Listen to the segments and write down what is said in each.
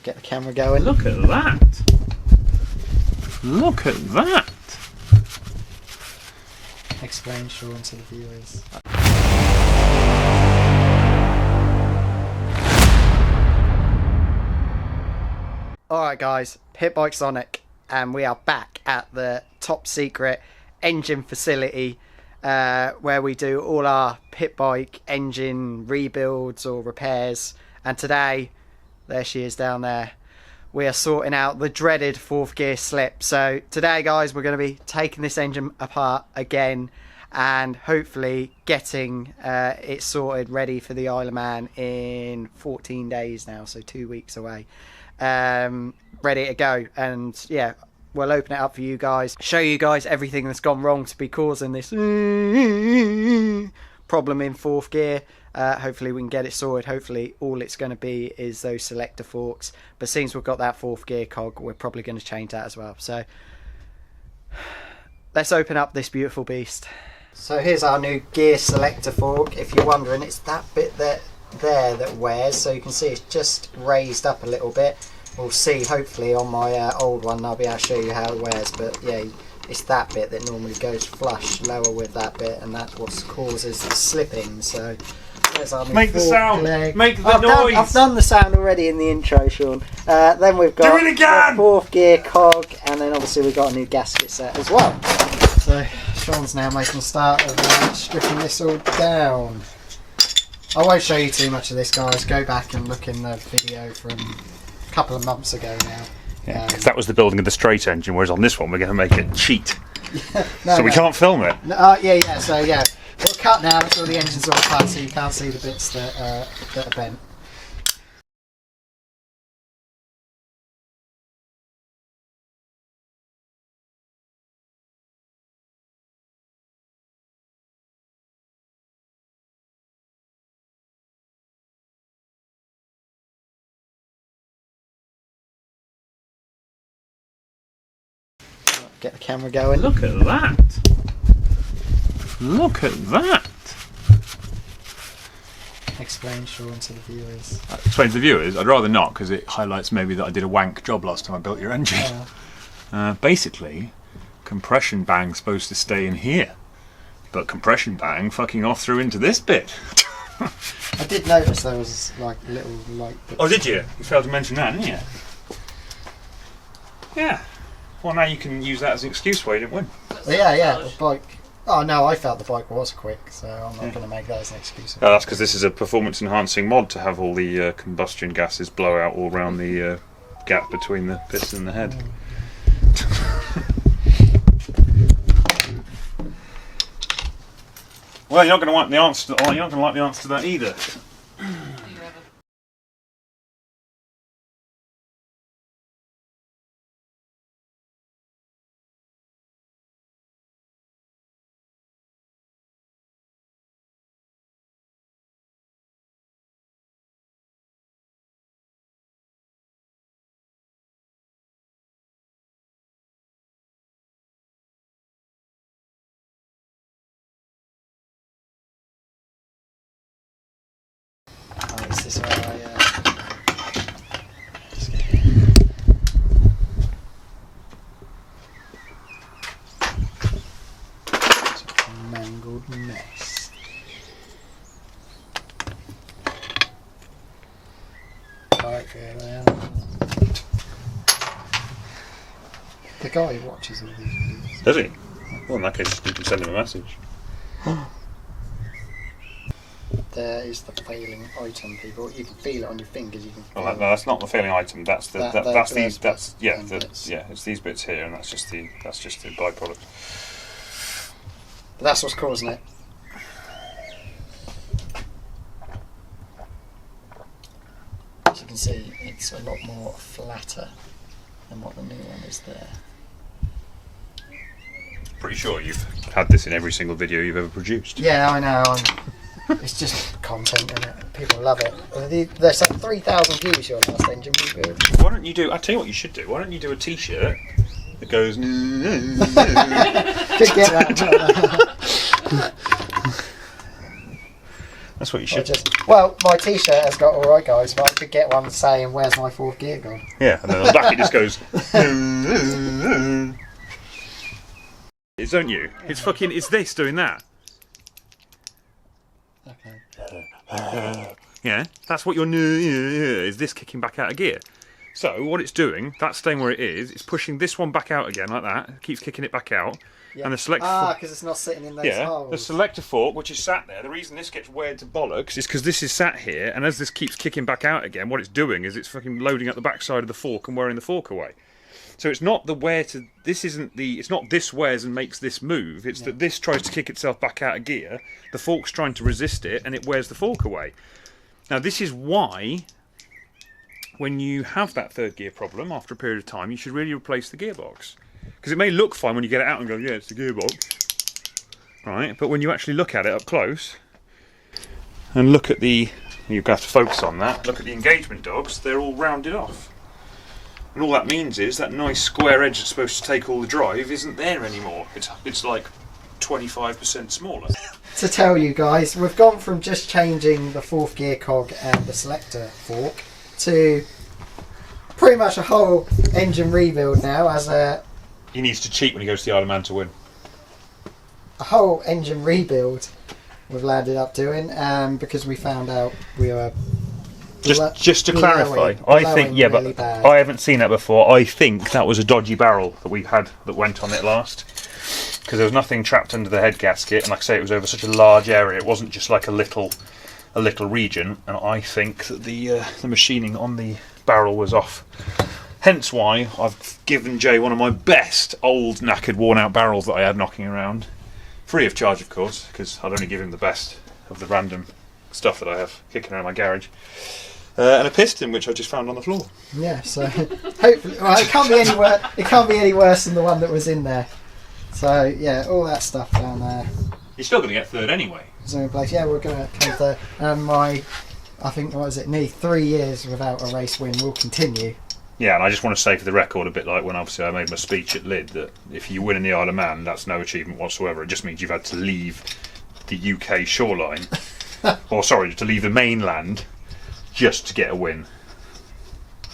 Get the camera going. Look at that! Look at that! Explain, Sean, to the viewers. Alright guys, Pitbikesonic, and we are back at the top secret engine facility where we do all our pit bike engine rebuilds or repairs. And today, there she is down there, we are sorting out the dreaded fourth gear slip. So today guys, we're going to be taking this engine apart again and hopefully getting it sorted, ready for the Isle of Man in 14 days now, so 2 weeks away. Ready to go, and yeah, we'll open it up for you guys, show you guys everything that's gone wrong to be causing this problem in fourth gear. Hopefully we can get it sorted. Hopefully all it's going to be is those selector forks, but since we've got that fourth gear cog, we're probably going to change that as well. So let's open up this beautiful beast. So here's our new gear selector fork. If you're wondering, it's that bit there that wears, so you can see it's just raised up a little bit. We'll see hopefully on my old one I'll be able to show you how it wears, but yeah, it's that bit that normally goes flush lower with that bit, and that's what causes the slipping. So there's our new make the sound leg. Make the noise. I've done the sound already in the intro, Sean. Then we've got the fourth gear cog, and then obviously we've got a new gasket set as well. So Sean's now making a start of stripping this all down. I won't show you too much of this, guys. Go back and look in the video from a couple of months ago now. Yeah, because that was the building of the straight engine, whereas on this one we're going to make it cheat. So we can't film it. No, yeah. So yeah, we'll cut now until the engine's all cut, so you can't see the bits that are bent. Get the camera going. Look at that! Look at that! Explain, Sean, to the viewers. Explain to the viewers? I'd rather not, because it highlights maybe that I did a wank job last time I built your engine. Basically, compression bang's supposed to stay in here, but compression bang fucking off through into this bit. I did notice there was like a little light. Oh, did you? You failed to mention that, didn't you? Yeah. Well, now you can use that as an excuse why you didn't win. Yeah, the bike. Oh no, I felt the bike was quick, so I'm not going to make that as an excuse. Oh, that's because this is a performance-enhancing mod to have all the combustion gases blow out all around the gap between the piston and the head. Well, you're not going to like the answer. You're not going to like the answer to that either. Is this where I it's a mangled mess. Right, the guy who watches all these videos. Does he? Well, in that case, you can send him a message. There is the failing item, people. You can feel it on your fingers. You can. Well, that's not the failing item. That's the it's these bits here, and that's just the byproduct. But that's what's causing it. As you can see, it's a lot more flatter than what the new one is there. Pretty sure you've had this in every single video you've ever produced. Yeah, I know. It's just content, isn't it? People love it. There's like 3,000 views your last engine rebuild. Why don't you do? I tell you what you should do. Why don't you do a T-shirt that goes? Could get that. That's what you should. Well, my t-shirt has got alright guys, but I could get one saying where's my fourth gear gone. Yeah, and then on the back it just goes. It's, don't you? It's fucking. It's this doing that. Okay. Yeah, that's what your is. This kicking back out of gear. So what it's doing, that's staying where it is. It's pushing this one back out again like that. It keeps kicking it back out. Yeah. And the selector. Because it's not sitting in those holes. The selector fork, which is sat there. The reason this gets weird to bollocks is because this is sat here, and as this keeps kicking back out again, what it's doing is it's fucking loading up the backside of the fork and wearing the fork away. So it's not the wear to. This isn't the. It's not this wears and makes this move. It's that this tries to kick itself back out of gear. The fork's trying to resist it, and it wears the fork away. Now this is why, when you have that third gear problem after a period of time, you should really replace the gearbox. Because it may look fine when you get it out and go, yeah, it's the gearbox, right? But when you actually look at it up close and look at the, you have to focus on that. Look at the engagement dogs; they're all rounded off. And all that means is that nice square edge that's supposed to take all the drive isn't there anymore. It's like 25% smaller. To tell you guys, we've gone from just changing the fourth gear cog and the selector fork to pretty much a whole engine rebuild now. As he needs to cheat when he goes to the Isle of Man to win. A whole engine rebuild we've landed up doing because we found out we were. Just to clarify, I think really bad. I haven't seen that before. I think that was a dodgy barrel that we had that went on it last, because there was nothing trapped under the head gasket, and like I say, it was over such a large area. It wasn't just like a little region, and I think that the machining on the barrel was off. Hence why I've given Jay one of my best old knackered, worn-out barrels that I had knocking around, free of charge, of course, because I'd only give him the best of the random stuff that I have kicking around my garage. And a piston which I just found on the floor. Yeah, so hopefully, well, it can't be any worse. It can't be any worse than the one that was in there. So yeah, all that stuff down there. You're still going to get third anyway. So in place, yeah, we're going to come third. And I think what was it? Nearly 3 years without a race win will continue. Yeah, and I just want to say for the record, a bit like when obviously I made my speech at Lydd, that if you win in the Isle of Man, that's no achievement whatsoever. It just means you've had to leave the UK shoreline, or sorry, to leave the mainland, just to get a win.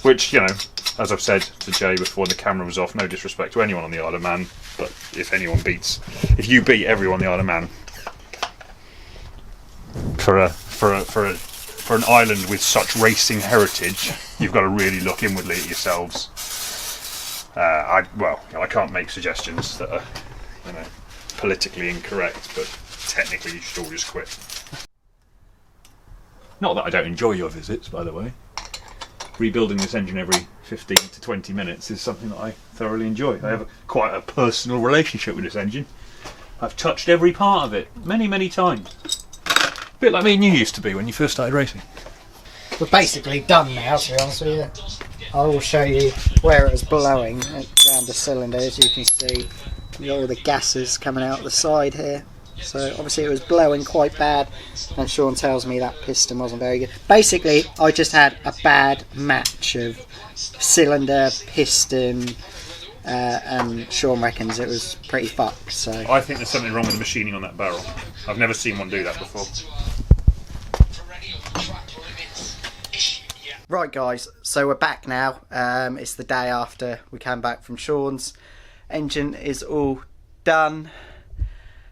Which, you know, as I've said to Jay before the camera was off, no disrespect to anyone on the Isle of Man, but if you beat everyone on the Isle of Man for an island with such racing heritage, you've got to really look inwardly at yourselves. I can't make suggestions that are, you know, politically incorrect, but technically you should all just quit. Not that I don't enjoy your visits, by the way. Rebuilding this engine every 15 to 20 minutes is something that I thoroughly enjoy. I have quite a personal relationship with this engine. I've touched every part of it many, many times. A bit like me and you used to be when you first started racing. We're basically done now, to be honest with you. I will show you where it was blowing around the cylinder. As you can see, you got all the gases coming out the side here. So obviously it was blowing quite bad, and Sean tells me that piston wasn't very good. Basically, I just had a bad match of cylinder, piston, and Sean reckons it was pretty fucked. So I think there's something wrong with the machining on that barrel. I've never seen one do that before. Right guys, so we're back now. It's the day after we came back from Sean's. Engine is all done.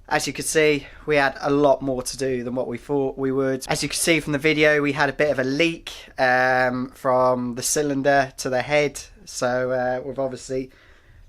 As you can see, we had a lot more to do than what we thought we would. As you can see from the video, we had a bit of a leak from the cylinder to the head. So we've obviously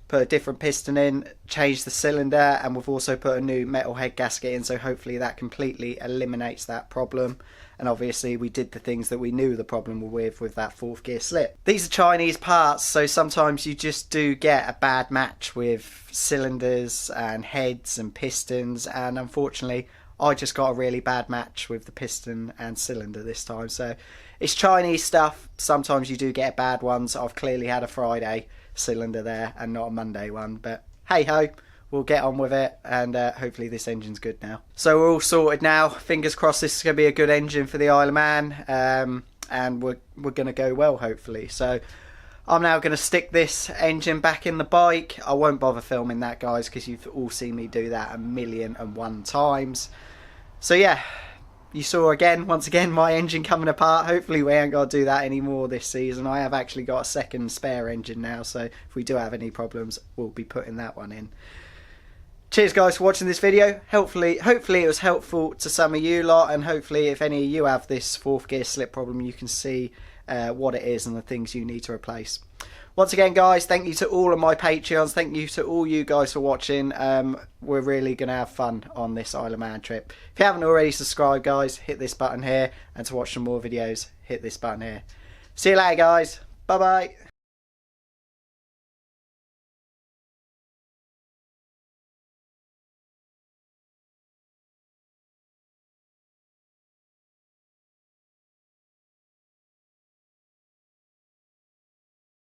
put a different piston in, changed the cylinder, and we've also put a new metal head gasket in. So hopefully that completely eliminates that problem. And obviously we did the things that we knew the problem with that fourth gear slip. These are Chinese parts, so sometimes you just do get a bad match with cylinders and heads and pistons, and unfortunately I just got a really bad match with the piston and cylinder this time. So it's Chinese stuff. Sometimes you do get bad ones. I've clearly had a Friday cylinder there and not a Monday one, but hey ho. We'll get on with it, and hopefully this engine's good now. So we're all sorted now. Fingers crossed this is going to be a good engine for the Isle of Man, and we're going to go well, hopefully. So I'm now going to stick this engine back in the bike. I won't bother filming that, guys, because you've all seen me do that 1,000,001 times. So yeah, you saw once again, my engine coming apart. Hopefully we ain't got to do that anymore this season. I have actually got a second spare engine now, so if we do have any problems, we'll be putting that one in. Cheers guys for watching this video. Hopefully it was helpful to some of you lot, and hopefully if any of you have this fourth gear slip problem, you can see what it is and the things you need to replace. Once again guys, thank you to all of my Patreons, thank you to all you guys for watching. We're really going to have fun on this Isle of Man trip. If you haven't already subscribed guys, hit this button here, and to watch some more videos, hit this button here. See you later guys, bye bye.